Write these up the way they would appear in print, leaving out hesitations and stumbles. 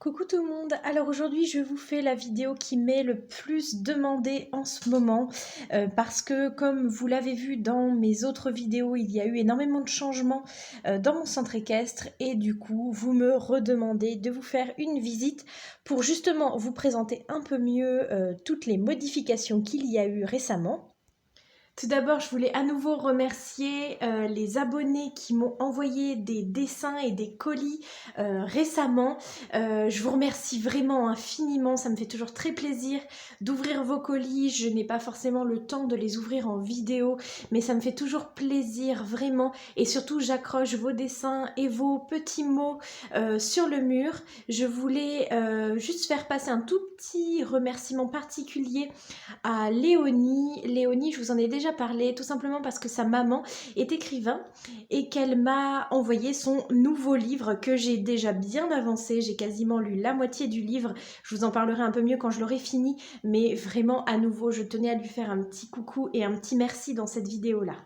Coucou tout le monde, alors aujourd'hui je vous fais la vidéo qui m'est le plus demandée en ce moment parce que comme vous l'avez vu dans mes autres vidéos, il y a eu énormément de changements dans mon centre équestre et du coup vous me redemandez de vous faire une visite pour justement vous présenter un peu mieux toutes les modifications qu'il y a eu récemment. Tout d'abord, je voulais à nouveau remercier les abonnés qui m'ont envoyé des dessins et des colis récemment. Je vous remercie vraiment infiniment, ça me fait toujours très plaisir d'ouvrir vos colis. Je n'ai pas forcément le temps de les ouvrir en vidéo, mais ça me fait toujours plaisir vraiment. Et surtout, j'accroche vos dessins et vos petits mots sur le mur. Je voulais juste faire passer un tout petit remerciement particulier à Léonie. Léonie, je vous en ai déjà parlé, tout simplement parce que sa maman est écrivain et qu'elle m'a envoyé son nouveau livre que j'ai déjà bien avancé. J'ai quasiment lu la moitié du livre. Je vous en parlerai un peu mieux quand je l'aurai fini, mais vraiment à nouveau, je tenais à lui faire un petit coucou et un petit merci dans cette vidéo-là.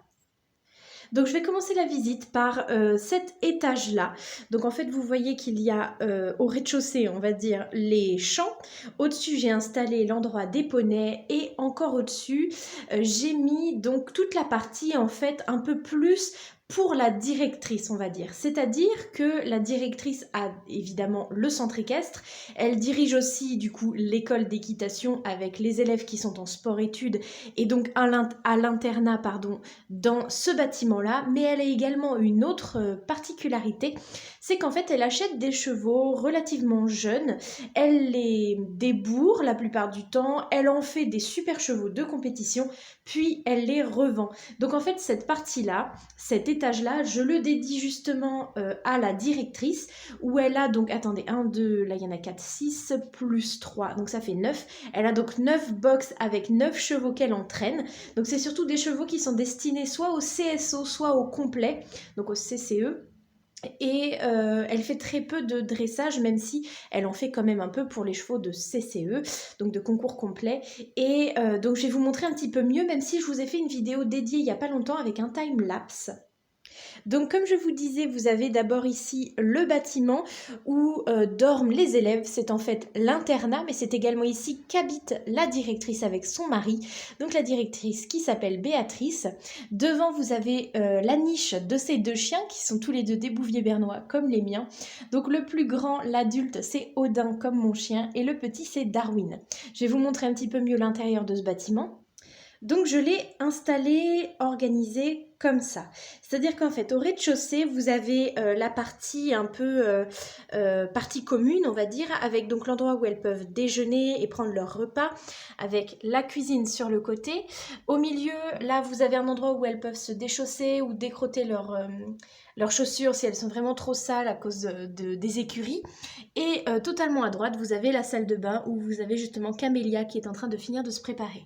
Donc je vais commencer la visite par cet étage-là. Donc en fait vous voyez qu'il y a au rez-de-chaussée, on va dire, les champs. Au-dessus j'ai installé l'endroit des poneys et encore au-dessus j'ai mis donc toute la partie en fait un peu plus pour la directrice, on va dire. C'est-à-dire que la directrice a évidemment le centre équestre, elle dirige aussi du coup l'école d'équitation avec les élèves qui sont en sport-études et donc à l'internat dans ce bâtiment-là, mais elle a également une autre particularité, c'est qu'en fait elle achète des chevaux relativement jeunes, elle les débourre la plupart du temps, elle en fait des super chevaux de compétition, puis elle les revend. Donc en fait cette partie-là, cet étage-là, je le dédie justement à la directrice, où elle a donc, attendez, 1, 2, là il y en a 4, 6, plus 3, donc ça fait 9. Elle a donc 9 box avec 9 chevaux qu'elle entraîne. Donc c'est surtout des chevaux qui sont destinés soit au CSO, soit au complet, donc au CCE. Et elle fait très peu de dressage, même si elle en fait quand même un peu pour les chevaux de CCE, donc de concours complet. Et donc je vais vous montrer un petit peu mieux, même si je vous ai fait une vidéo dédiée il n'y a pas longtemps avec un time-lapse. Donc comme je vous disais, vous avez d'abord ici le bâtiment où dorment les élèves. C'est en fait l'internat, mais c'est également ici qu'habite la directrice avec son mari. Donc la directrice qui s'appelle Béatrice. Devant, vous avez la niche de ces deux chiens qui sont tous les deux des bouviers bernois comme les miens. Donc le plus grand, l'adulte, c'est Odin comme mon chien et le petit, c'est Darwin. Je vais vous montrer un petit peu mieux l'intérieur de ce bâtiment. Donc je l'ai installé, organisé comme ça. C'est-à-dire qu'en fait, au rez-de-chaussée, vous avez la partie un peu partie commune, on va dire, avec donc l'endroit où elles peuvent déjeuner et prendre leur repas, avec la cuisine sur le côté. Au milieu, là, vous avez un endroit où elles peuvent se déchausser ou décrotter leurs chaussures si elles sont vraiment trop sales à cause des écuries. Et totalement à droite, vous avez la salle de bain où vous avez justement Camélia qui est en train de finir de se préparer.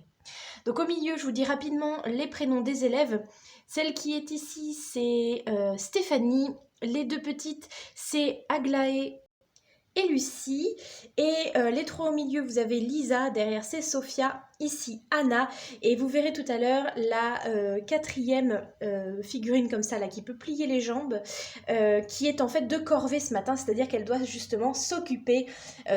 Donc au milieu, je vous dis rapidement les prénoms des élèves. Celle qui est ici, c'est Stéphanie. Les deux petites, c'est Aglaé et Lucie. Et les trois au milieu, vous avez Lisa. Derrière, c'est Sophia. Ici, Anna. Et vous verrez tout à l'heure la quatrième figurine comme ça, là, qui peut plier les jambes, qui est en fait de corvée ce matin. C'est-à-dire qu'elle doit justement s'occuper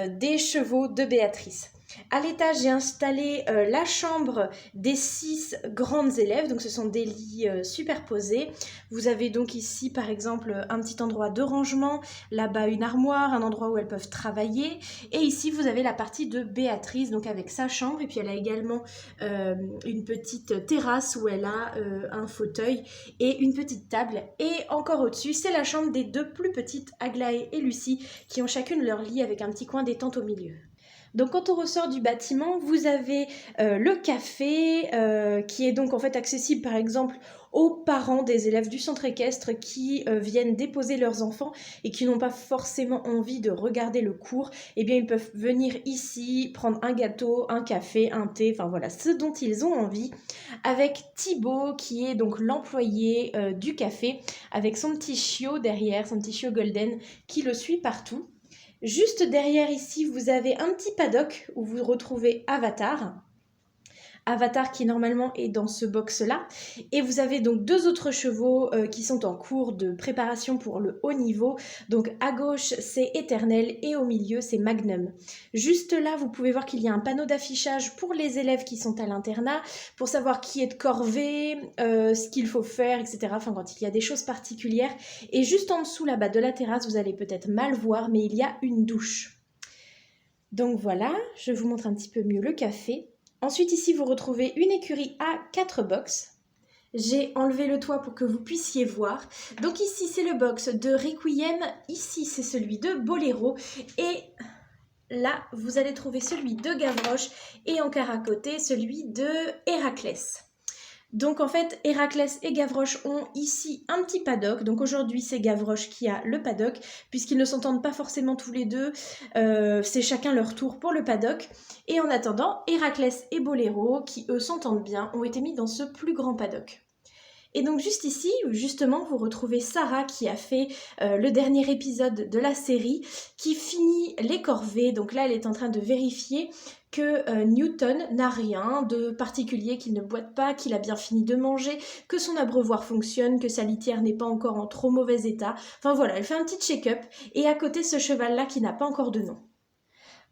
des chevaux de Béatrice. À l'étage, j'ai installé la chambre des 6 grandes élèves, donc ce sont des lits superposés. Vous avez donc ici par exemple un petit endroit de rangement, là-bas une armoire, un endroit où elles peuvent travailler. Et ici vous avez la partie de Béatrice, donc avec sa chambre, et puis elle a également une petite terrasse où elle a un fauteuil et une petite table. Et encore au-dessus, c'est la chambre des deux plus petites, Aglaé et Lucie, qui ont chacune leur lit avec un petit coin détente au milieu. Donc quand on ressort du bâtiment, vous avez le café qui est donc en fait accessible par exemple aux parents des élèves du centre équestre qui viennent déposer leurs enfants et qui n'ont pas forcément envie de regarder le cours. Eh bien ils peuvent venir ici, prendre un gâteau, un café, un thé, enfin voilà, ce dont ils ont envie, avec Thibaut qui est donc l'employé du café, avec son petit chiot derrière, son petit chiot golden qui le suit partout. Juste derrière ici, vous avez un petit paddock où vous retrouvez Avatar. Avatar qui normalement est dans ce box-là. Et vous avez donc 2 autres chevaux qui sont en cours de préparation pour le haut niveau. Donc à gauche, c'est Éternel et au milieu, c'est Magnum. Juste là, vous pouvez voir qu'il y a un panneau d'affichage pour les élèves qui sont à l'internat, pour savoir qui est de corvée, ce qu'il faut faire, etc. Enfin, quand il y a des choses particulières. Et juste en dessous, là-bas, de la terrasse, vous allez peut-être mal voir, mais il y a une douche. Donc voilà, je vous montre un petit peu mieux le café. Ensuite, ici, vous retrouvez une écurie à 4 box. J'ai enlevé le toit pour que vous puissiez voir. Donc ici, c'est le box de Requiem. Ici, c'est celui de Boléro. Et là, vous allez trouver celui de Gavroche. Et encore à côté, celui de Héraclès. Donc en fait, Héraclès et Gavroche ont ici un petit paddock. Donc aujourd'hui, c'est Gavroche qui a le paddock, puisqu'ils ne s'entendent pas forcément tous les deux. C'est chacun leur tour pour le paddock. Et en attendant, Héraclès et Boléro, qui eux s'entendent bien, ont été mis dans ce plus grand paddock. Et donc juste ici, justement, vous retrouvez Sarah qui a fait le dernier épisode de la série, qui finit les corvées. Donc là, elle est en train de vérifier que Newton n'a rien de particulier, qu'il ne boite pas, qu'il a bien fini de manger, que son abreuvoir fonctionne, que sa litière n'est pas encore en trop mauvais état. Enfin voilà, elle fait un petit check-up. Et à côté, ce cheval-là qui n'a pas encore de nom.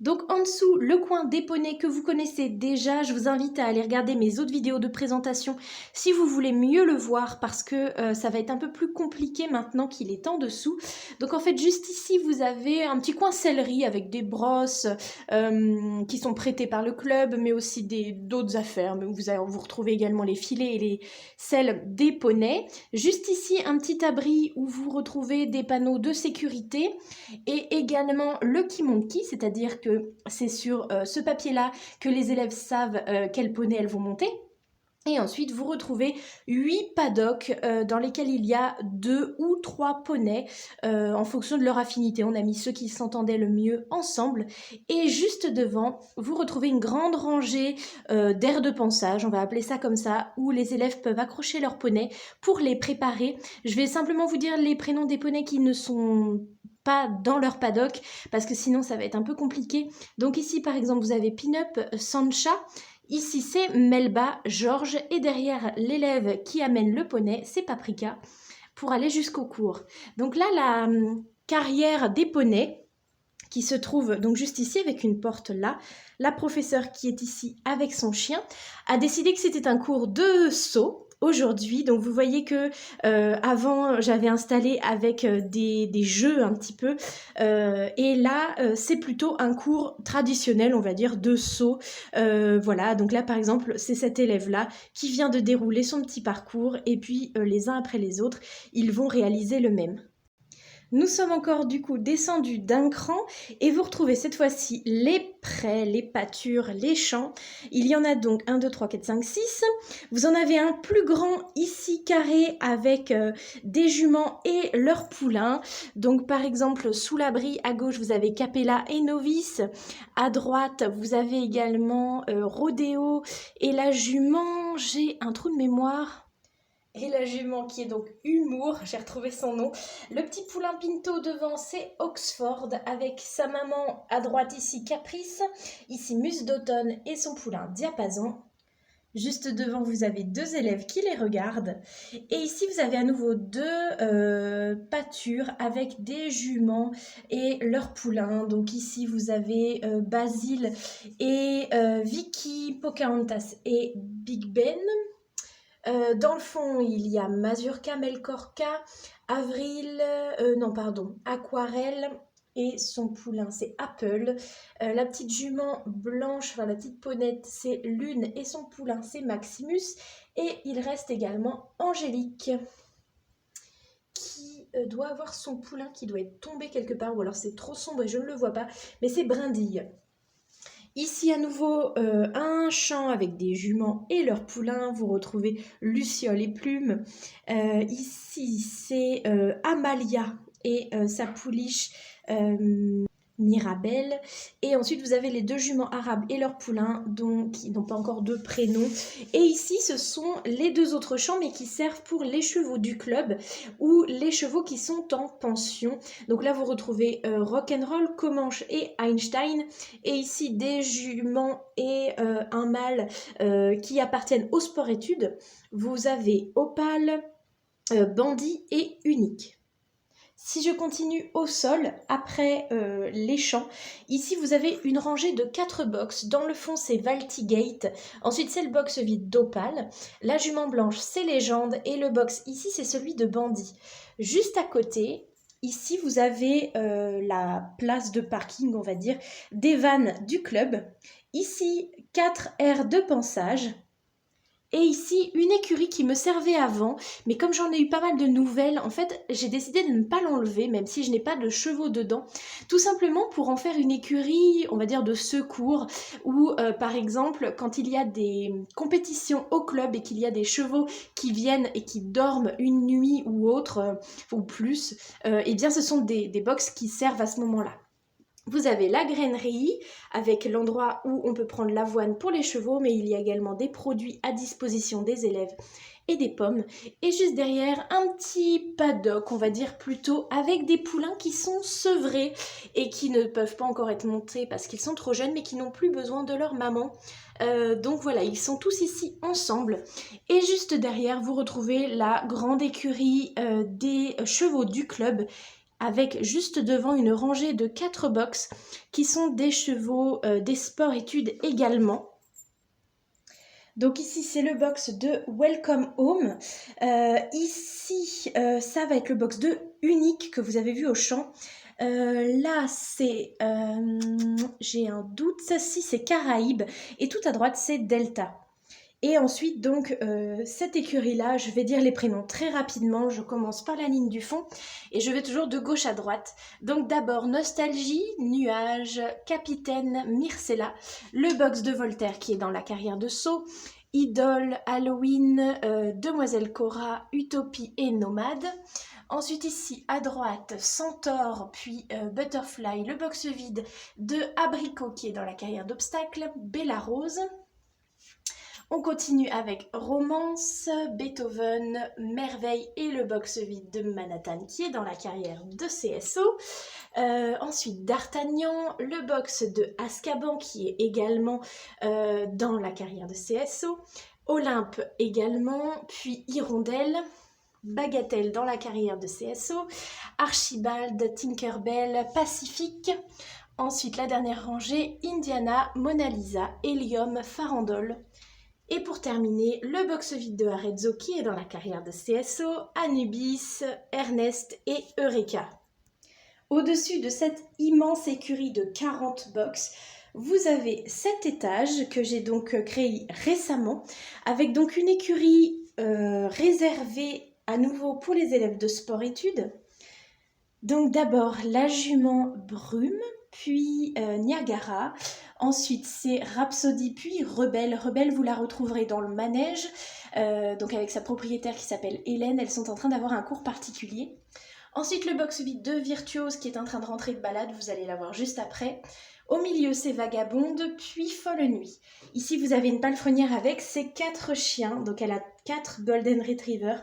Donc en dessous, le coin des poneys que vous connaissez déjà, je vous invite à aller regarder mes autres vidéos de présentation si vous voulez mieux le voir parce que ça va être un peu plus compliqué maintenant qu'il est en dessous. Donc en fait, juste ici, vous avez un petit coin sellerie avec des brosses qui sont prêtées par le club, mais aussi d'autres affaires. Vous retrouvez également les filets et les selles des poneys. Juste ici, un petit abri où vous retrouvez des panneaux de sécurité et également le key monkey, c'est-à-dire que c'est sur ce papier-là que les élèves savent quel poney elles vont monter. Et ensuite, vous retrouvez 8 paddocks dans lesquels il y a 2 ou 3 poneys en fonction de leur affinité. On a mis ceux qui s'entendaient le mieux ensemble. Et juste devant, vous retrouvez une grande rangée d'aires de pansage, on va appeler ça comme ça, où les élèves peuvent accrocher leurs poneys pour les préparer. Je vais simplement vous dire les prénoms des poneys qui ne sont pas dans leur paddock, parce que sinon ça va être un peu compliqué. Donc ici, par exemple, vous avez Pin-Up, Sancha. Ici, c'est Melba, Georges, et derrière l'élève qui amène le poney, c'est Paprika, pour aller jusqu'au cours. Donc là, la carrière des poneys, qui se trouve donc juste ici avec une porte là, la professeure qui est ici avec son chien, a décidé que c'était un cours de saut aujourd'hui. Donc vous voyez que avant j'avais installé avec des jeux un petit peu et là c'est plutôt un cours traditionnel, on va dire, de saut. Voilà, donc là par exemple c'est cet élève là qui vient de dérouler son petit parcours et puis les uns après les autres ils vont réaliser le même. Nous sommes encore du coup descendus d'un cran et vous retrouvez cette fois-ci les prés, les pâtures, les champs. Il y en a donc 1, 2, 3, 4, 5, 6. Vous en avez un plus grand ici carré avec des juments et leurs poulains. Donc par exemple sous l'abri à gauche vous avez Capella et Novice. À droite vous avez également Rodéo et la jument, j'ai un trou de mémoire. Et la jument qui est donc Humour, j'ai retrouvé son nom. Le petit poulain Pinto devant, c'est Oxford, avec sa maman à droite ici Caprice, ici Muse d'automne et son poulain Diapason. Juste devant, vous avez 2 élèves qui les regardent. Et ici, vous avez à nouveau 2 pâtures avec des juments et leurs poulains. Donc ici, vous avez Basile et Vicky, Pocahontas et Big Ben. Dans le fond, il y a Mazurka, Melkorka, Avril, Aquarelle et son poulain, c'est Apple. La petite jument blanche, enfin la petite ponette, c'est Lune et son poulain, c'est Maximus. Et il reste également Angélique qui doit avoir son poulain qui doit être tombé quelque part, ou alors c'est trop sombre et je ne le vois pas, mais c'est Brindille. Ici à nouveau un champ avec des juments et leurs poulains, vous retrouvez Luciole et Plume. Ici c'est Amalia et sa pouliche Mirabelle. Et ensuite, vous avez les 2 juments arabes et leurs poulains, qui n'ont pas encore de prénom. Et ici, ce sont les 2 autres champs, mais qui servent pour les chevaux du club ou les chevaux qui sont en pension. Donc là, vous retrouvez Rock'n'Roll, Comanche et Einstein. Et ici, des juments et un mâle qui appartiennent au sport-études. Vous avez Opale, Bandit et Unique. Si je continue au sol, après les champs, ici vous avez une rangée de 4 box. Dans le fond, c'est Valtigate. Ensuite, c'est le box vide d'Opale. La jument blanche, c'est Légende. Et le box ici, c'est celui de Bandit. Juste à côté, ici, vous avez la place de parking, on va dire, des vannes du club. Ici, 4 aires de pansage. Et ici, une écurie qui me servait avant, mais comme j'en ai eu pas mal de nouvelles, en fait, j'ai décidé de ne pas l'enlever, même si je n'ai pas de chevaux dedans, tout simplement pour en faire une écurie, on va dire, de secours, où, par exemple, quand il y a des compétitions au club et qu'il y a des chevaux qui viennent et qui dorment une nuit ou autre, ou plus, eh bien, ce sont des box qui servent à ce moment-là. Vous avez la grainerie avec l'endroit où on peut prendre l'avoine pour les chevaux, mais il y a également des produits à disposition des élèves et des pommes. Et juste derrière, un petit paddock, on va dire plutôt, avec des poulains qui sont sevrés et qui ne peuvent pas encore être montés parce qu'ils sont trop jeunes, mais qui n'ont plus besoin de leur maman. Donc voilà, ils sont tous ici ensemble. Et juste derrière, vous retrouvez la grande écurie des chevaux du club, avec juste devant une rangée de 4 box qui sont des chevaux des sports-études également. Donc ici, c'est le box de Welcome Home. Ici, ça va être le box de Unique que vous avez vu au champ. Là, c'est... j'ai un doute. Ça, si, c'est Caraïbes. Et tout à droite, c'est Delta. Et ensuite, donc, cette écurie-là, je vais dire les prénoms très rapidement. Je commence par la ligne du fond et je vais toujours de gauche à droite. Donc d'abord, Nostalgie, Nuage, Capitaine, Myrcella, le box de Voltaire qui est dans la carrière de Sceaux, Idole, Halloween, Demoiselle Cora, Utopie et Nomade. Ensuite ici, à droite, Centaure, puis Butterfly, le box vide de Abricot qui est dans la carrière d'Obstacle, Bella Rose. On continue avec Romance, Beethoven, Merveille et le box vide de Manhattan qui est dans la carrière de CSO. Ensuite D'Artagnan, le box de Azkaban qui est également dans la carrière de CSO. Olympe également, puis Hirondelle. Bagatelle dans la carrière de CSO. Archibald, Tinkerbell, Pacifique. Ensuite la dernière rangée, Indiana, Mona Lisa, Helium, Farandole. Et pour terminer, le box vide de Arezzo qui est dans la carrière de CSO, Anubis, Ernest et Eureka. Au-dessus de cette immense écurie de 40 box, vous avez cet étage que j'ai donc créé récemment, avec donc une écurie réservée à nouveau pour les élèves de sport-études. Donc d'abord la jument Brume, puis Niagara. Ensuite, c'est Rhapsody, puis Rebelle. Rebelle, vous la retrouverez dans le manège, donc avec sa propriétaire qui s'appelle Hélène. Elles sont en train d'avoir un cours particulier. Ensuite, le box vide de Virtuose qui est en train de rentrer de balade. Vous allez la voir juste après. Au milieu, c'est Vagabonde, puis Folle Nuit. Ici, vous avez une palefrenière avec ses 4 chiens. Donc, elle a 4 Golden Retriever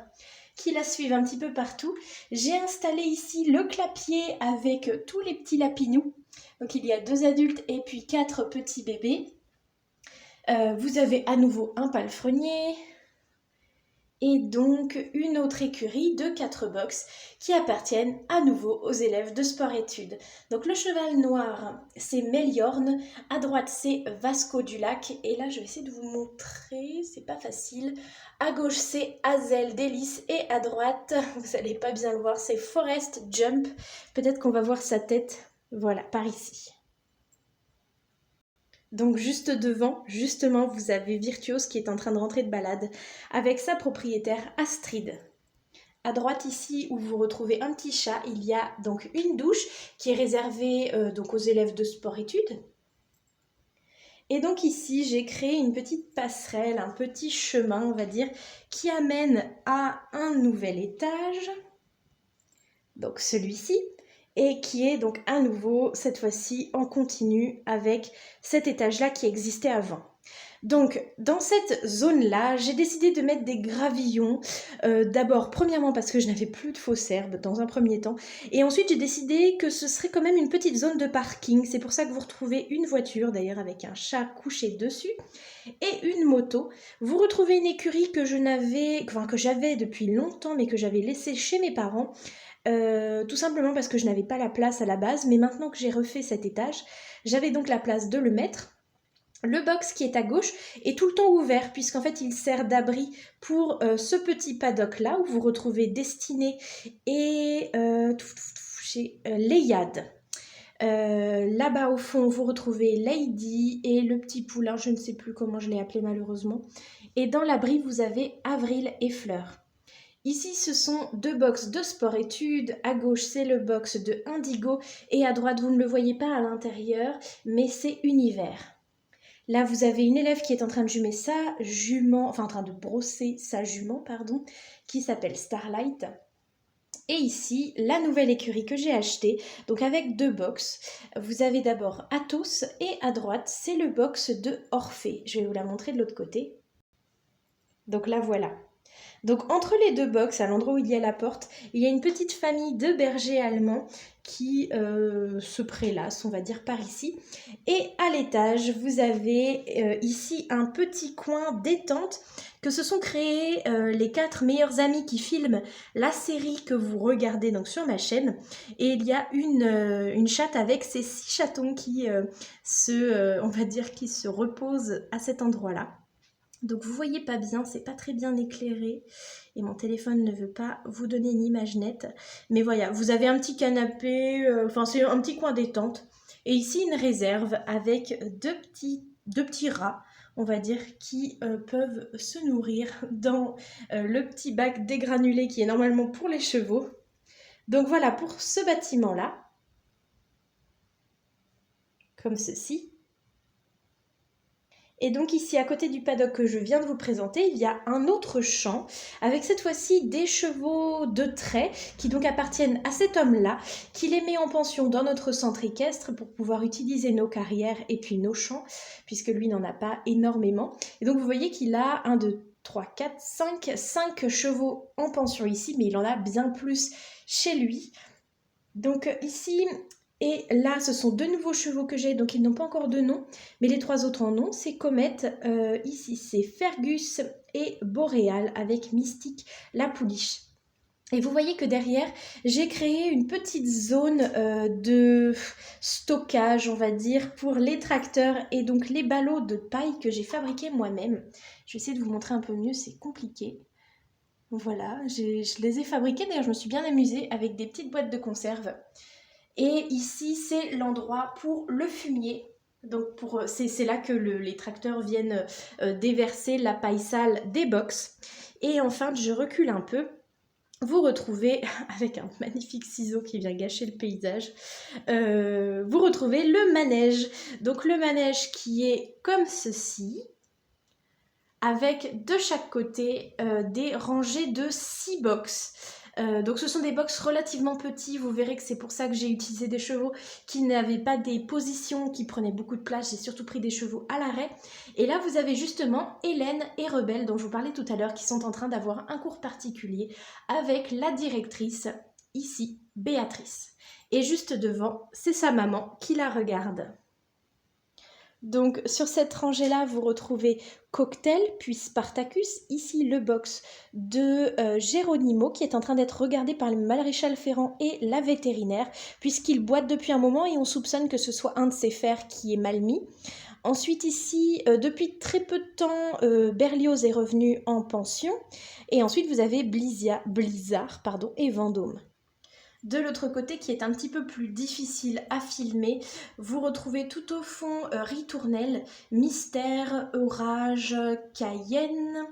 qui la suivent un petit peu partout. J'ai installé ici le clapier avec tous les petits lapinous. Donc il y a 2 adultes et puis 4 petits bébés. Vous avez à nouveau un palefrenier et donc une autre écurie de 4 box qui appartiennent à nouveau aux élèves de sport-études. Donc le cheval noir, c'est Méliorne. À droite, c'est Vasco du Lac. Et là, je vais essayer de vous montrer, c'est pas facile. À gauche, c'est Hazel Délice. Et à droite, vous n'allez pas bien le voir, c'est Forest Jump. Peut-être qu'on va voir sa tête. Voilà, par ici. Donc juste devant, justement, vous avez Virtuose qui est en train de rentrer de balade avec sa propriétaire Astrid. À droite ici, où vous retrouvez un petit chat, il y a donc une douche qui est réservée donc aux élèves de sport-études. Et donc ici, j'ai créé une petite passerelle, un petit chemin, on va dire, qui amène à un nouvel étage. Donc celui-ci. et qui est donc à nouveau, cette fois-ci, en continu avec cet étage-là qui existait avant. Donc, dans cette zone-là, j'ai décidé de mettre des gravillons. D'abord, premièrement, parce que je n'avais plus de fausses herbes dans un premier temps. Et ensuite, j'ai décidé que ce serait quand même une petite zone de parking. C'est pour ça que vous retrouvez une voiture, d'ailleurs, avec un chat couché dessus, et une moto. Vous retrouvez une écurie que j'avais depuis longtemps, mais que j'avais laissée chez mes parents. Tout simplement parce que je n'avais pas la place à la base. Mais maintenant que j'ai refait cet étage, j'avais donc la place de le mettre. Le box qui est à gauche est tout le temps ouvert puisqu'en fait il sert d'abri pour ce petit paddock là où vous retrouvez Destinée et chez Léiade. Là-bas au fond vous retrouvez Lady et le petit poulain, je ne sais plus comment je l'ai appelé malheureusement. Et dans l'abri vous avez Avril et Fleur. Ici, ce sont deux box de sport-études. À gauche, c'est le box de Indigo. Et à droite, vous ne le voyez pas à l'intérieur, mais c'est Univers. Là, vous avez une élève qui est en train de en train de brosser sa jument, pardon, qui s'appelle Starlight. Et ici, la nouvelle écurie que j'ai achetée, donc avec deux box. Vous avez d'abord Athos et à droite, c'est le box de Orphée. Je vais vous la montrer de l'autre côté. Donc là, voilà. Donc entre les deux box, à l'endroit où il y a la porte, il y a une petite famille de bergers allemands qui se prélassent, on va dire, par ici. Et à l'étage, vous avez ici un petit coin détente que se sont créés les 4 meilleurs amis qui filment la série que vous regardez donc sur ma chaîne. Et il y a une chatte avec ses 6 chatons qui on va dire, qui se reposent à cet endroit-là. Donc vous voyez pas bien, c'est pas très bien éclairé et mon téléphone ne veut pas vous donner une image nette. Mais voilà, vous avez un petit canapé, c'est un petit coin détente. Et ici une réserve avec deux petits rats, on va dire, qui peuvent se nourrir dans le petit bac dégranulé qui est normalement pour les chevaux. Donc voilà pour ce bâtiment-là, comme ceci. Et donc ici, à côté du paddock que je viens de vous présenter, il y a un autre champ, avec cette fois-ci des chevaux de trait, qui donc appartiennent à cet homme-là, qui les met en pension dans notre centre équestre pour pouvoir utiliser nos carrières et puis nos champs, puisque lui n'en a pas énormément. Et donc vous voyez qu'il a 1, 2, 3, 4, 5 chevaux en pension ici, mais il en a bien plus chez lui. Donc ici... Et là, ce sont 2 nouveaux chevaux que j'ai, donc ils n'ont pas encore de nom, mais les 3 autres en ont. C'est Comet, ici c'est Fergus et Boréal avec Mystique, la pouliche. Et vous voyez que derrière, j'ai créé une petite zone de stockage, on va dire, pour les tracteurs et donc les ballots de paille que j'ai fabriqués moi-même. Je vais essayer de vous montrer un peu mieux, c'est compliqué. Voilà, je les ai fabriqués, d'ailleurs je me suis bien amusée avec des petites boîtes de conserve. Et ici, c'est l'endroit pour le fumier. Donc c'est là que les tracteurs viennent déverser la paille sale des box. Et enfin, je recule un peu. Vous retrouvez, avec un magnifique ciseau qui vient gâcher le paysage, vous retrouvez le manège. Donc le manège qui est comme ceci, avec de chaque côté des rangées de 6 box. Donc ce sont des box relativement petits, vous verrez que c'est pour ça que j'ai utilisé des chevaux qui n'avaient pas des positions qui prenaient beaucoup de place, j'ai surtout pris des chevaux à l'arrêt. Et là vous avez justement Hélène et Rebelle dont je vous parlais tout à l'heure qui sont en train d'avoir un cours particulier avec la directrice, ici Béatrice. Et juste devant, c'est sa maman qui la regarde. Donc sur cette rangée-là, vous retrouvez Cocktail, puis Spartacus. Ici, le box de Geronimo qui est en train d'être regardé par le maréchal Ferrand et la vétérinaire, puisqu'il boite depuis un moment et on soupçonne que ce soit un de ses fers qui est mal mis. Ensuite ici, depuis très peu de temps, Berlioz est revenu en pension. Et ensuite, vous avez Blizzard et Vendôme. De l'autre côté, qui est un petit peu plus difficile à filmer, vous retrouvez tout au fond Ritournelle, Mystère, Orage, Cayenne.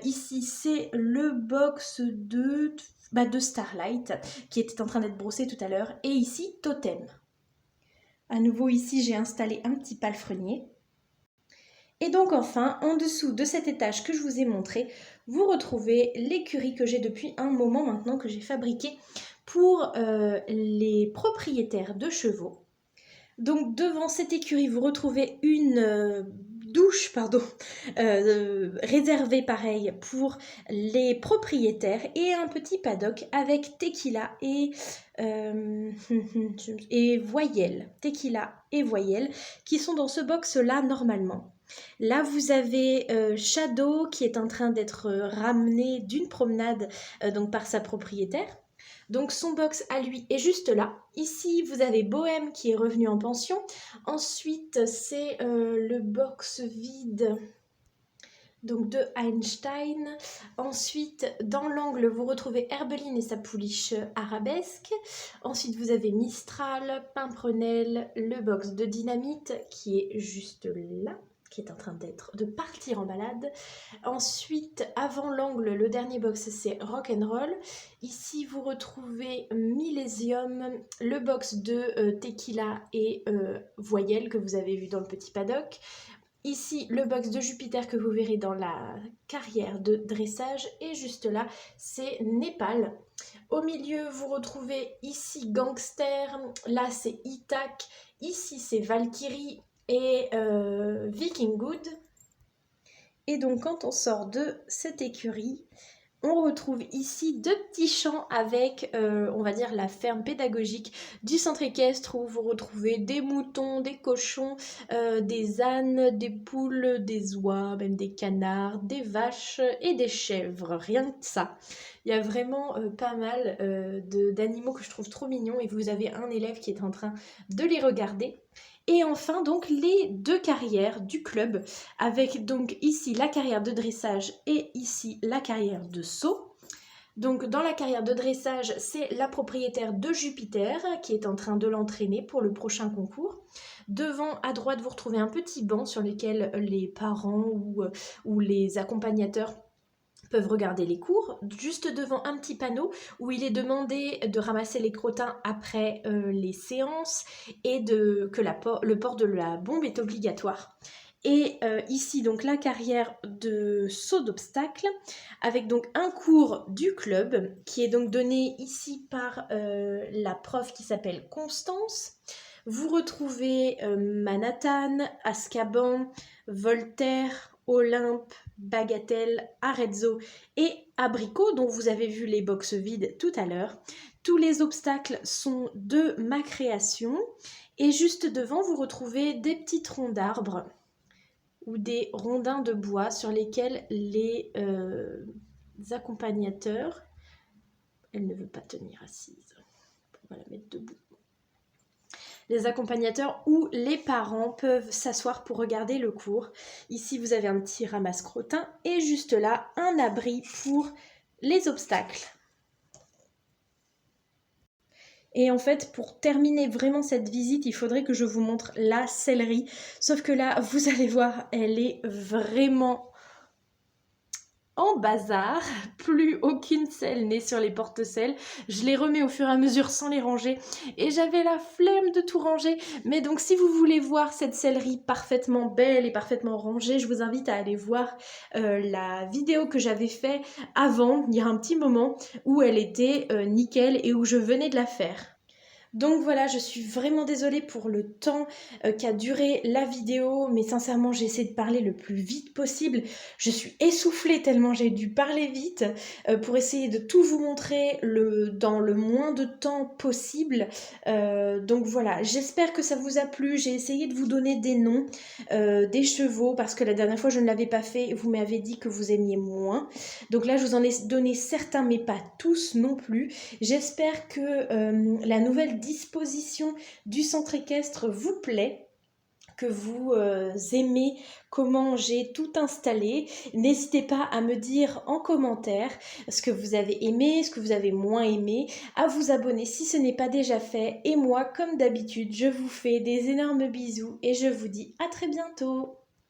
Ici, c'est le box de Starlight, qui était en train d'être brossé tout à l'heure. Et ici, Totem. À nouveau, ici, j'ai installé un petit palefrenier. Et donc enfin, en dessous de cet étage que je vous ai montré, vous retrouvez l'écurie que j'ai depuis un moment maintenant que j'ai fabriquée pour les propriétaires de chevaux. Donc devant cette écurie, vous retrouvez une douche réservée pareil pour les propriétaires et un petit paddock avec tequila et voyelles. Tequila et voyelles qui sont dans ce box-là normalement. Là, vous avez Shadow qui est en train d'être ramené d'une promenade donc par sa propriétaire. Donc son box à lui est juste là. Ici, vous avez Bohème qui est revenu en pension. Ensuite, c'est le box vide donc de Einstein. Ensuite, dans l'angle, vous retrouvez Herbeline et sa pouliche arabesque. Ensuite, vous avez Mistral, Pimprenel, le box de Dynamite qui est juste là, qui est en train de partir en balade. Ensuite, avant l'angle, le dernier box, c'est Rock'n'Roll. Ici, vous retrouvez Millésium, le box de Tequila et Voyelle que vous avez vu dans le petit paddock. Ici, le box de Jupiter que vous verrez dans la carrière de dressage. Et juste là, c'est Népal. Au milieu, vous retrouvez ici Gangster. Là, c'est Itac. Ici, c'est Valkyrie et Viking Good. Et donc, quand on sort de cette écurie, on retrouve ici deux petits champs avec, on va dire, la ferme pédagogique du centre équestre où vous retrouvez des moutons, des cochons, des ânes, des poules, des oies, même des canards, des vaches et des chèvres. Rien que ça. Il y a vraiment pas mal d'animaux que je trouve trop mignons et vous avez un élève qui est en train de les regarder. Et enfin donc les deux carrières du club avec donc ici la carrière de dressage et ici la carrière de saut. Donc dans la carrière de dressage, c'est la propriétaire de Jupiter qui est en train de l'entraîner pour le prochain concours. Devant, à droite, vous retrouvez un petit banc sur lequel les parents ou les accompagnateurs peuvent regarder les cours. Juste devant un petit panneau où il est demandé de ramasser les crottins après les séances et que le port de la bombe est obligatoire. Et ici donc la carrière de saut d'obstacle avec donc un cours du club qui est donc donné ici par la prof qui s'appelle Constance. Vous retrouvez Manhattan, Azkaban, Voltaire, Olympe, Bagatelle, Arezzo et Abricot dont vous avez vu les box vides tout à l'heure. Tous les obstacles sont de ma création et juste devant vous retrouvez des petits troncs d'arbres ou des rondins de bois sur lesquels les accompagnateurs, elle ne veut pas tenir assise, on va la mettre debout. Les accompagnateurs ou les parents peuvent s'asseoir pour regarder le cours. Ici, vous avez un petit ramasse-crottin et juste là, un abri pour les obstacles. Et en fait, pour terminer vraiment cette visite, il faudrait que je vous montre la sellerie. Sauf que là, vous allez voir, elle est vraiment en bazar, plus aucune selle n'est sur les porte-selles, je les remets au fur et à mesure sans les ranger et j'avais la flemme de tout ranger, mais donc si vous voulez voir cette sellerie parfaitement belle et parfaitement rangée, je vous invite à aller voir la vidéo que j'avais fait avant, il y a un petit moment, où elle était nickel et où je venais de la faire. Donc voilà, je suis vraiment désolée pour le temps qu'a duré la vidéo, mais sincèrement j'ai essayé de parler le plus vite possible. Je suis essoufflée tellement j'ai dû parler vite pour essayer de tout vous montrer dans le moins de temps possible. Donc voilà, j'espère que ça vous a plu. J'ai essayé de vous donner des noms des chevaux parce que la dernière fois je ne l'avais pas fait, vous m'avez dit que vous aimiez moins. Donc là je vous en ai donné certains mais pas tous non plus. J'espère que la nouvelle disposition du centre équestre vous plaît, que vous aimez comment j'ai tout installé. N'hésitez pas à me dire en commentaire ce que vous avez aimé, ce que vous avez moins aimé, à vous abonner si ce n'est pas déjà fait. Et moi, comme d'habitude, je vous fais des énormes bisous et je vous dis à très bientôt.